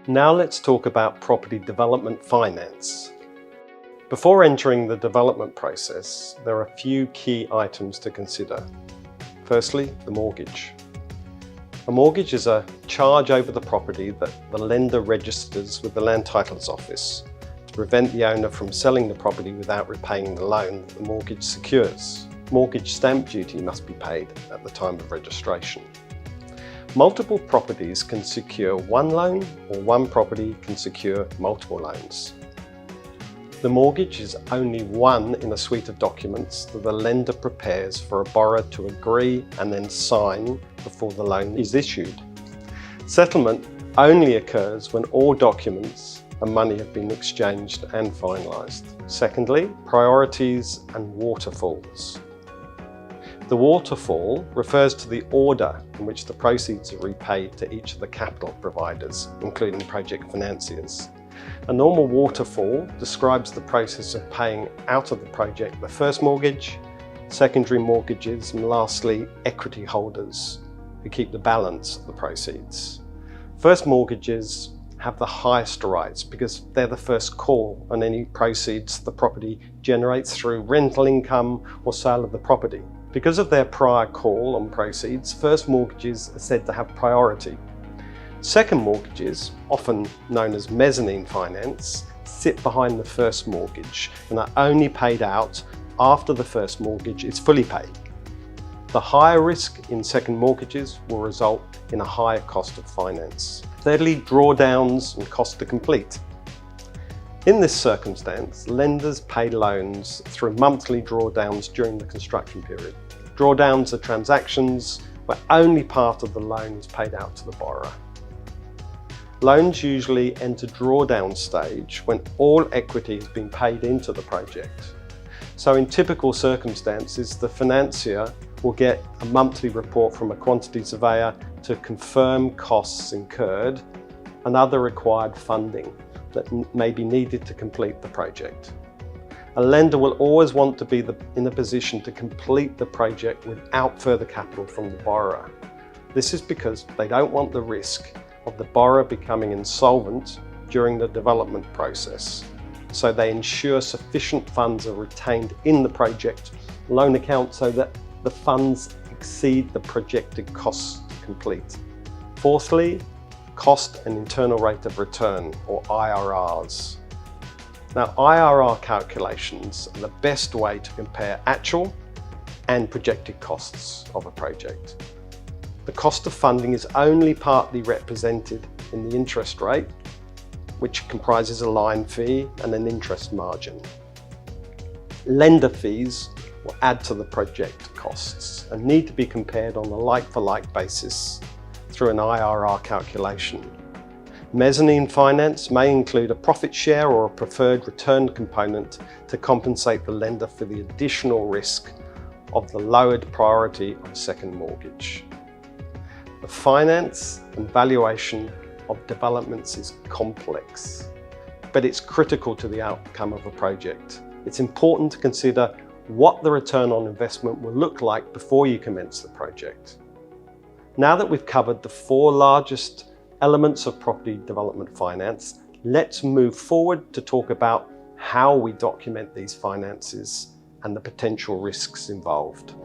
Now let's talk about property development finance. Before entering the development process, there are a few key items to consider. Firstly, the mortgage. A mortgage is a charge over the property that the lender registers with the Land Titles Office to prevent the owner from selling the property without repaying the loan that the mortgage secures. Mortgage stamp duty must be paid at the time of registration. Multiple properties can secure one loan, or one property can secure multiple loans. The mortgage is only one in a suite of documents that the lender prepares for a borrower to agree and then sign before the loan is issued. Settlement only occurs when all documents and money have been exchanged and finalised. Secondly, priorities and waterfalls. The waterfall refers to the order in which the proceeds are repaid to each of the capital providers, including project financiers. A normal waterfall describes the process of paying out of the project the first mortgage, secondary mortgages, and lastly, equity holders who keep the balance of the proceeds. First mortgages have the highest rights because they're the first call on any proceeds the property generates through rental income or sale of the property. Because of their prior call on proceeds, first mortgages are said to have priority. Second mortgages, often known as mezzanine finance, sit behind the first mortgage and are only paid out after the first mortgage is fully paid. The higher risk in second mortgages will result in a higher cost of finance. Thirdly, drawdowns and cost to complete. In this circumstance, lenders pay loans through monthly drawdowns during the construction period. Drawdowns are transactions where only part of the loan is paid out to the borrower. Loans usually enter drawdown stage when all equity has been paid into the project. So in typical circumstances, the financier will get a monthly report from a quantity surveyor to confirm costs incurred and other required funding that may be needed to complete the project. A lender will always want to be in a position to complete the project without further capital from the borrower. This is because they don't want the risk of the borrower becoming insolvent during the development process. So they ensure sufficient funds are retained in the project loan account so that the funds exceed the projected costs to complete. Fourthly, cost and internal rate of return, or IRRs. Now, IRR calculations are the best way to compare actual and projected costs of a project. The cost of funding is only partly represented in the interest rate, which comprises a line fee and an interest margin. Lender fees will add to the project costs and need to be compared on a like-for-like basis through an IRR calculation. Mezzanine finance may include a profit share or a preferred return component to compensate the lender for the additional risk of the lowered priority of a second mortgage. The finance and valuation of developments is complex, but it's critical to the outcome of a project. It's important to consider what the return on investment will look like before you commence the project. Now that we've covered the four largest elements of property development finance, let's move forward to talk about how we document these finances and the potential risks involved.